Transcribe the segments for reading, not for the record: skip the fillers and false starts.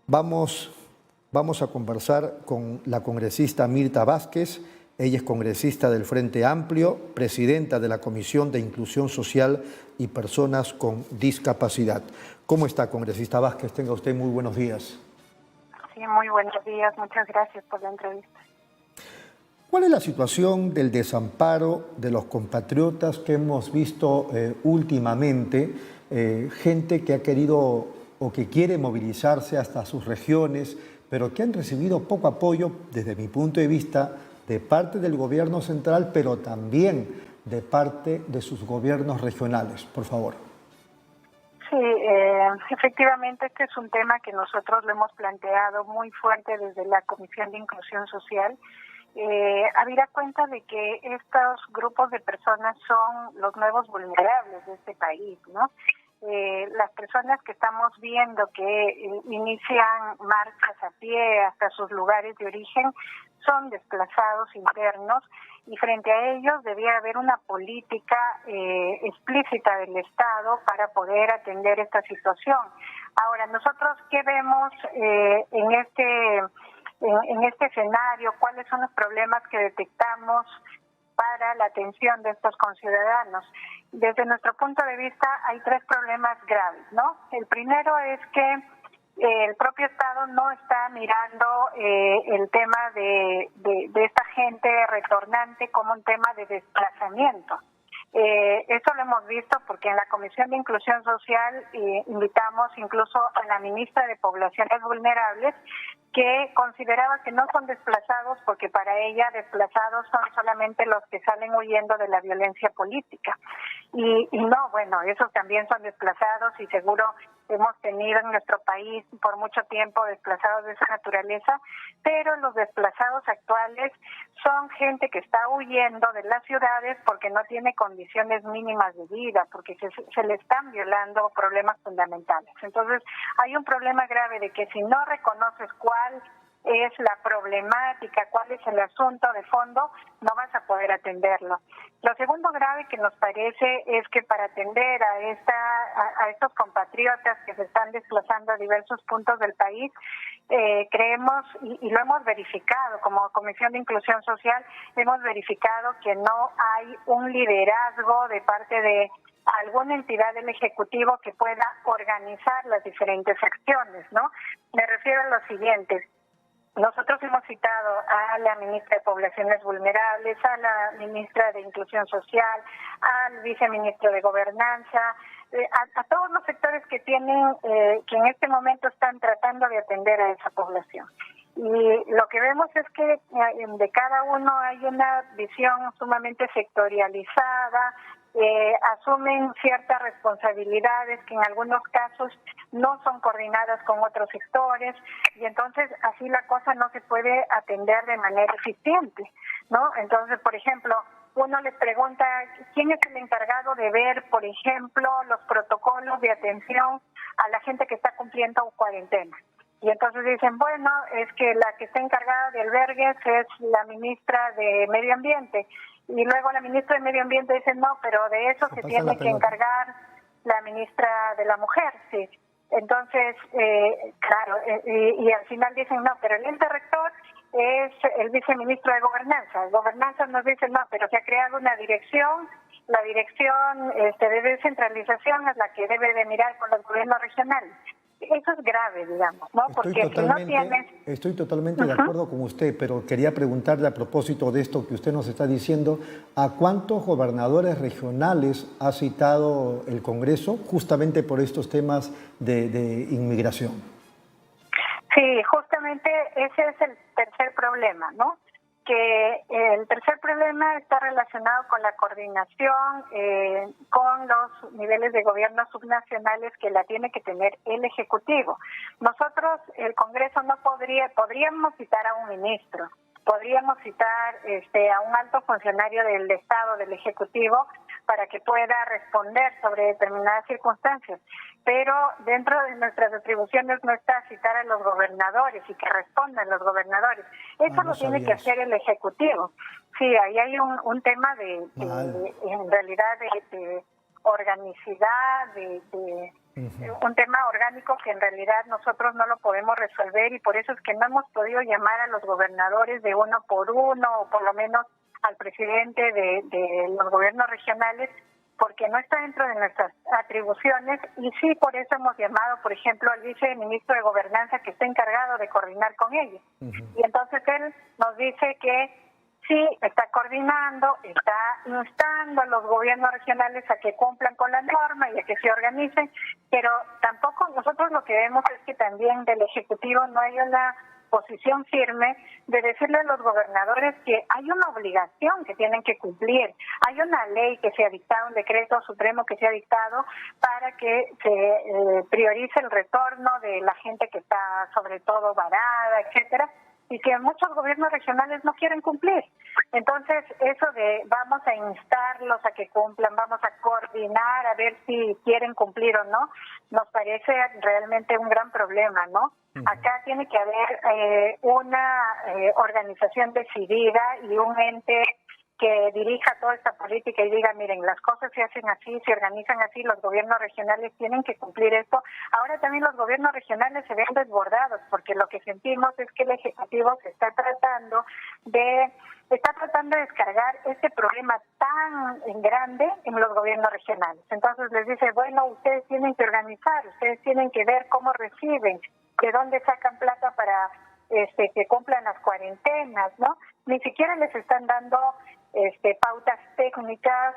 Vamos, vamos a conversar con la congresista Mirta Vázquez. Ella es congresista del Frente Amplio, presidenta de la Comisión de Inclusión Social y Personas con Discapacidad. ¿Cómo está, congresista Vázquez? Tenga usted muy buenos días. Sí, muy buenos días. Muchas gracias por la entrevista. ¿Cuál es la situación del desamparo de los compatriotas que hemos visto últimamente? Gente que ha querido o que quiere movilizarse hasta sus regiones, pero que han recibido poco apoyo, desde mi punto de vista, de parte del gobierno central, pero también de parte de sus gobiernos regionales. Por favor. Sí, efectivamente este es un tema que nosotros lo hemos planteado muy fuerte desde la Comisión de Inclusión Social. Habida cuenta de que estos grupos de personas son los nuevos vulnerables de este país, ¿no? Las personas que estamos viendo que inician marchas a pie hasta sus lugares de origen son desplazados internos y frente a ellos debía haber una política explícita del Estado para poder atender esta situación. Ahora, nosotros, ¿qué vemos en este escenario? ¿Cuáles son los problemas que detectamos para la atención de estos conciudadanos? Desde nuestro punto de vista hay tres problemas graves, ¿no? El primero es que el propio Estado no está mirando el tema de esta gente retornante como un tema de desplazamiento. Eso lo hemos visto porque en la Comisión de Inclusión Social invitamos incluso a la ministra de Poblaciones Vulnerables, que consideraba que no son desplazados porque para ella desplazados son solamente los que salen huyendo de la violencia política. Y no, bueno, esos también son desplazados y seguro hemos tenido en nuestro país por mucho tiempo desplazados de esa naturaleza, pero los desplazados actuales son gente que está huyendo de las ciudades porque no tiene condiciones mínimas de vida, porque se le están violando problemas fundamentales. Entonces, hay un problema grave de que si no reconoces cuál es la problemática, cuál es el asunto de fondo, no vas a poder atenderlo. Lo segundo grave que nos parece es que para atender a estos compatriotas que se están desplazando a diversos puntos del país, creemos, y lo hemos verificado como Comisión de Inclusión Social, hemos verificado que no hay un liderazgo de parte de alguna entidad del Ejecutivo que pueda organizar las diferentes acciones, ¿no? Me refiero a lo siguiente. Nosotros hemos citado a la ministra de Poblaciones Vulnerables, a la ministra de Inclusión Social, al viceministro de Gobernanza, a todos los sectores que tienen, que en este momento están tratando de atender a esa población. Y lo que vemos es que de cada uno hay una visión sumamente sectorializada, asumen ciertas responsabilidades que en algunos casos no son coordinadas con otros sectores y entonces así la cosa no se puede atender de manera eficiente, ¿no? Entonces, por ejemplo, uno les pregunta quién es el encargado de ver, por ejemplo, los protocolos de atención a la gente que está cumpliendo cuarentena. Y entonces dicen, bueno, es que la que está encargada de albergues es la ministra de Medio Ambiente. Y luego la ministra de Medio Ambiente dice, no, pero de eso se tiene que encargar la ministra de la Mujer, sí. Entonces, claro, y al final dicen, no, pero el ente rector es el viceministro de Gobernanza. Gobernanza nos dice, no, pero se ha creado una dirección, la dirección de descentralización es la que debe de mirar con los gobiernos regionales. Eso es grave, digamos, ¿no? Porque si no tienes... Estoy totalmente de acuerdo con usted, pero quería preguntarle a propósito de esto que usted nos está diciendo, ¿a cuántos gobernadores regionales ha citado el Congreso justamente por estos temas de inmigración? Sí, justamente ese es el tercer problema, ¿no? Que el tercer problema está relacionado con la coordinación con los niveles de gobierno subnacionales que la tiene que tener el Ejecutivo. Nosotros, el Congreso no podríamos citar a un ministro, podríamos citar a un alto funcionario del Estado, del Ejecutivo, para que pueda responder sobre determinadas circunstancias. Pero dentro de nuestras atribuciones no está citar a los gobernadores y que respondan los gobernadores. Eso lo tiene que hacer el Ejecutivo. Sí, ahí hay un tema en realidad de organicidad, de un tema orgánico que en realidad nosotros no lo podemos resolver, y por eso es que no hemos podido llamar a los gobernadores de uno por uno, o por lo menos al presidente de los gobiernos regionales, porque no está dentro de nuestras atribuciones, y sí, por eso hemos llamado, por ejemplo, al viceministro de Gobernanza, que está encargado de coordinar con ellos. Y entonces él nos dice que sí, está coordinando, está instando a los gobiernos regionales a que cumplan con la norma y a que se organicen, pero tampoco nosotros lo que vemos es que también del Ejecutivo no hay una posición firme de decirle a los gobernadores que hay una obligación que tienen que cumplir, hay una ley que se ha dictado, un decreto supremo que se ha dictado para que se priorice el retorno de la gente que está sobre todo varada, etcétera, y que muchos gobiernos regionales no quieren cumplir. Entonces, eso de vamos a instarlos a que cumplan, vamos a coordinar a ver si quieren cumplir o no, nos parece realmente un gran problema, ¿no? Acá tiene que haber una organización decidida y un ente que dirija toda esta política y diga, miren, las cosas se hacen así, se organizan así, los gobiernos regionales tienen que cumplir esto. Ahora también los gobiernos regionales se ven desbordados, porque lo que sentimos es que el Ejecutivo se está tratando de descargar este problema tan grande en los gobiernos regionales. Entonces les dice, bueno, ustedes tienen que organizar, ustedes tienen que ver cómo reciben, de dónde sacan plata para que cumplan las cuarentenas, ¿no? Ni siquiera les están dando pautas técnicas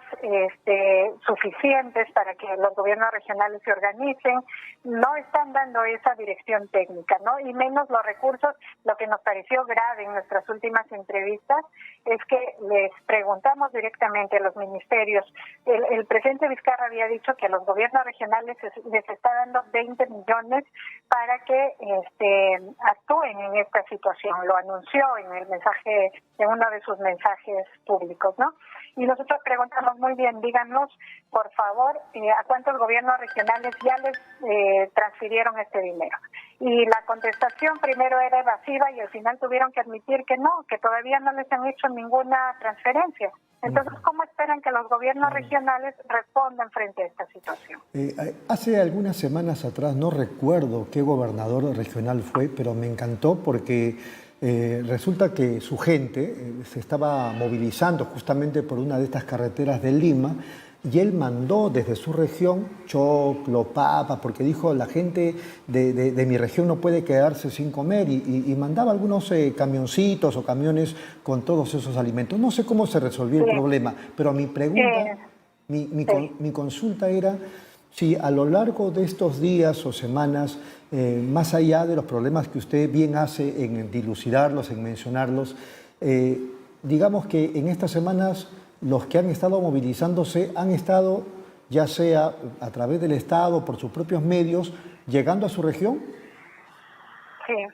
suficientes para que los gobiernos regionales se organicen, no están dando esa dirección técnica, ¿no? Y menos los recursos. Lo que nos pareció grave en nuestras últimas entrevistas es que les preguntamos directamente a los ministerios. El presidente Vizcarra había dicho que a los gobiernos regionales les está dando 20 millones para que actúen en esta situación. Lo anunció en el mensaje, en uno de sus mensajes públicos, ¿no? Y nosotros preguntamos, muy bien, díganos, por favor, a cuántos gobiernos regionales ya les transfirieron este dinero. Y la contestación primero era evasiva y al final tuvieron que admitir que no, que todavía no les han hecho ninguna transferencia. Entonces, ¿cómo esperan que los gobiernos regionales respondan frente a esta situación? Hace algunas semanas atrás, no recuerdo qué gobernador regional fue, pero me encantó porque resulta que su gente se estaba movilizando justamente por una de estas carreteras de Lima, y él mandó desde su región choclo, papa, porque dijo la gente de mi región no puede quedarse sin comer, y mandaba algunos camioncitos o camiones con todos esos alimentos. No sé cómo se resolvió el problema, pero mi pregunta, mi consulta era si a lo largo de estos días o semanas, más allá de los problemas que usted bien hace en dilucidarlos, en mencionarlos, digamos que en estas semanas los que han estado movilizándose han estado, ya sea a través del Estado, por sus propios medios, llegando a su región. Sí,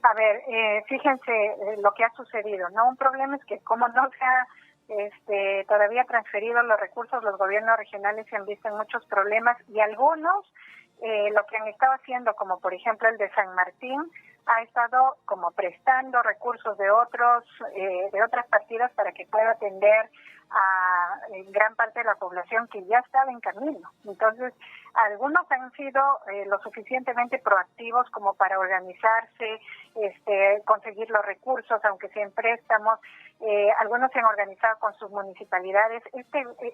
a ver, fíjense lo que ha sucedido, ¿no? Un problema es que como no se ha todavía transferido los recursos, los gobiernos regionales se han visto en muchos problemas, y algunos lo que han estado haciendo, como por ejemplo el de San Martín, ha estado como prestando recursos de otras partidas para que pueda atender a gran parte de la población que ya estaba en camino. Entonces, algunos han sido lo suficientemente proactivos como para organizarse, conseguir los recursos, aunque sea en préstamos. Algunos se han organizado con sus municipalidades.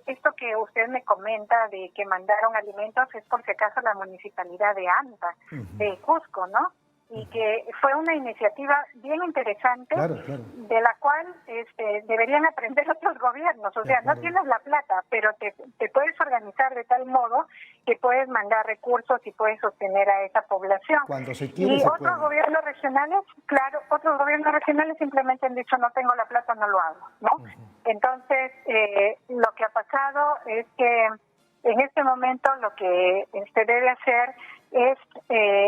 Esto que usted me comenta de que mandaron alimentos es por si acaso la municipalidad de Anta, de Cusco, ¿no? Y que fue una iniciativa bien interesante, claro. De la cual deberían aprender otros gobiernos. O sea, no tienes la plata, pero te puedes organizar de tal modo que puedes mandar recursos y puedes sostener a esa población. Cuando se quiere, y otros gobiernos regionales, claro, otros gobiernos regionales simplemente han dicho no tengo la plata, no lo hago, ¿no? Entonces, lo que ha pasado es que en este momento lo que se debe hacer es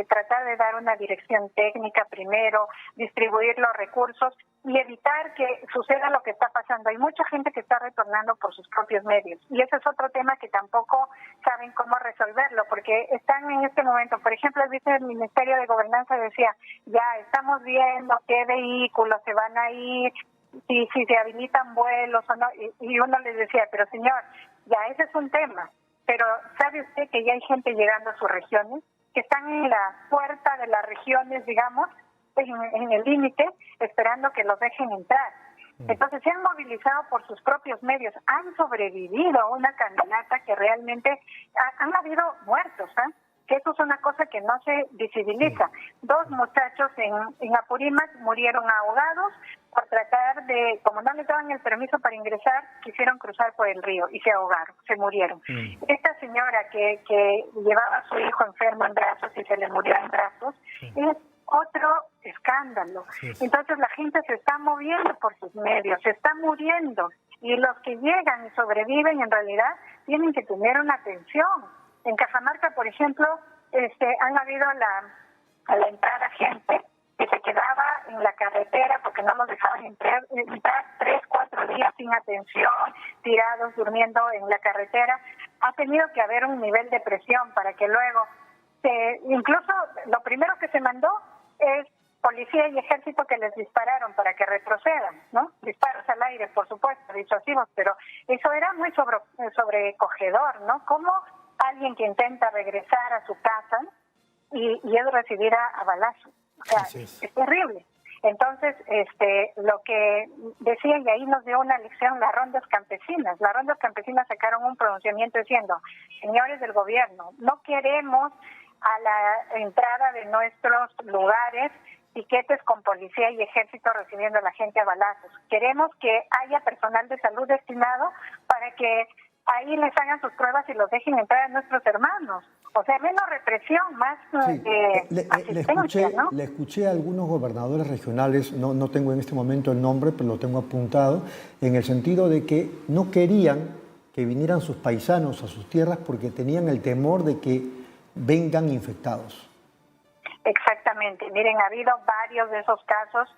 tratar de dar una dirección técnica primero, distribuir los recursos y evitar que suceda lo que está pasando. Hay mucha gente que está retornando por sus propios medios, y ese es otro tema que tampoco saben cómo resolverlo, porque están en este momento, por ejemplo, el Ministerio de Gobernanza decía, ya estamos viendo qué vehículos se van a ir, si se habilitan vuelos o no, y uno les decía, pero señor, ya ese es un tema. pero ¿sabe usted que ya hay gente llegando a sus regiones, que están en la puerta de las regiones, digamos, en el límite, esperando que los dejen entrar? Entonces se han movilizado por sus propios medios, han sobrevivido a una caminata que realmente han habido muertos, ¿eh? Que eso es una cosa que no se visibiliza. 2 muchachos en Apurímac murieron ahogados por tratar de, como no les daban el permiso para ingresar, quisieron cruzar por el río y se ahogaron, se murieron. Esta señora que llevaba a su hijo enfermo en brazos y se le murió en brazos, es otro escándalo. Entonces la gente se está moviendo por sus medios, se está muriendo, y los que llegan y sobreviven en realidad tienen que tener una atención. En Cajamarca, por ejemplo, han habido a la entrada gente que se quedaba en la carretera porque no los dejaban entrar 3, 4 días sin atención, tirados, durmiendo en la carretera. Ha tenido que haber un nivel de presión para que luego, incluso lo primero que se mandó es policía y ejército que les dispararon para que retrocedan, ¿no? Disparos al aire, por supuesto, disuasivos, pero eso era muy sobrecogedor, ¿no? Como alguien que intenta regresar a su casa y es recibir a balazos. O sea, es terrible. Entonces, lo que decía, y ahí nos dio una lección las rondas campesinas. Las rondas campesinas sacaron un pronunciamiento diciendo: señores del gobierno, no queremos a la entrada de nuestros lugares piquetes con policía y ejército recibiendo a la gente a balazos. Queremos que haya personal de salud destinado para que ahí les hagan sus pruebas y los dejen entrar a nuestros hermanos. O sea, menos represión, más asistencia, ¿no? Le escuché a algunos gobernadores regionales, no tengo en este momento el nombre, pero lo tengo apuntado, en el sentido de que no querían que vinieran sus paisanos a sus tierras porque tenían el temor de que vengan infectados. Exactamente. Miren, ha habido varios de esos casos.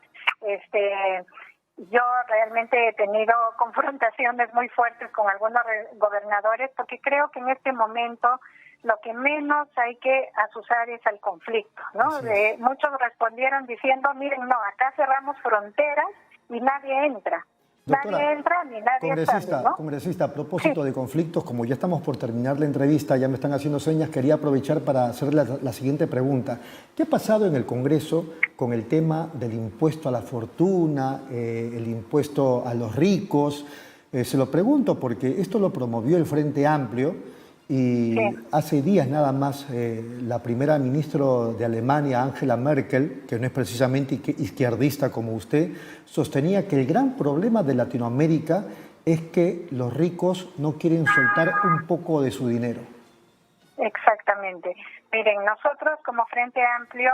Yo realmente he tenido confrontaciones muy fuertes con algunos gobernadores porque creo que en este momento lo que menos hay que azuzar es al conflicto, ¿no? Muchos respondieron diciendo: miren, no, acá cerramos fronteras y nadie entra. Doctora, nadie entra ni nadie sale, ¿no? Congresista, a propósito de conflictos, como ya estamos por terminar la entrevista, ya me están haciendo señas, quería aprovechar para hacer la siguiente pregunta. ¿Qué ha pasado en el Congreso con el tema del impuesto a la fortuna, el impuesto a los ricos? Se lo pregunto porque esto lo promovió el Frente Amplio y hace días nada más la primera ministra de Alemania, Angela Merkel, que no es precisamente izquierdista como usted, sostenía que el gran problema de Latinoamérica es que los ricos no quieren soltar un poco de su dinero. Exactamente. Miren, nosotros como Frente Amplio,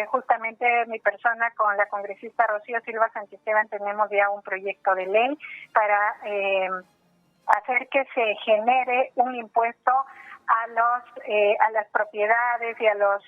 justamente mi persona con la congresista Rocío Silva Santisteban tenemos ya un proyecto de ley para hacer que se genere un impuesto a las propiedades y a los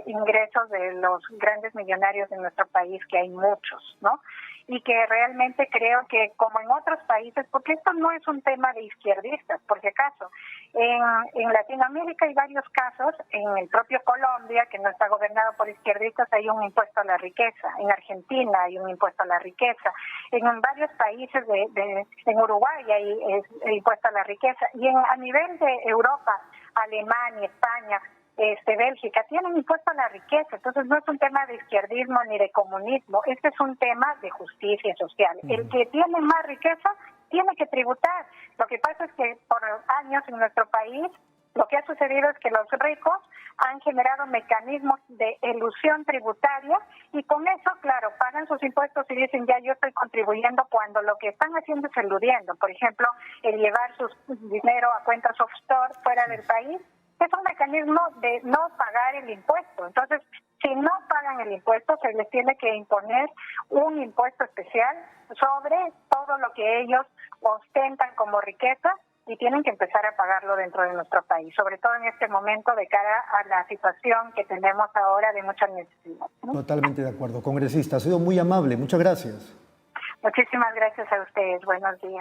ingresos de los grandes millonarios de nuestro país, que hay muchos, ¿no? Y que realmente creo que, como en otros países, porque esto no es un tema de izquierdistas, por si acaso, en Latinoamérica hay varios casos, en el propio Colombia, que no está gobernado por izquierdistas, hay un impuesto a la riqueza, en Argentina hay un impuesto a la riqueza, en varios países en Uruguay hay impuesto a la riqueza, y a nivel de Europa, Alemania, España, Bélgica, tienen impuesto a la riqueza. Entonces no es un tema de izquierdismo ni de comunismo, este es un tema de justicia social. El que tiene más riqueza tiene que tributar. Lo que pasa es que por años en nuestro país lo que ha sucedido es que los ricos han generado mecanismos de elusión tributaria y con eso, claro, pagan sus impuestos y dicen: ya yo estoy contribuyendo, cuando lo que están haciendo es eludiendo. Por ejemplo, el llevar su dinero a cuentas offshore fuera del país es un mecanismo de no pagar el impuesto. Entonces, si no pagan el impuesto, se les tiene que imponer un impuesto especial sobre todo lo que ellos ostentan como riqueza y tienen que empezar a pagarlo dentro de nuestro país, sobre todo en este momento de cara a la situación que tenemos ahora de mucha necesidad, ¿no? Totalmente de acuerdo. Congresista, ha sido muy amable. Muchas gracias. Muchísimas gracias a ustedes. Buenos días.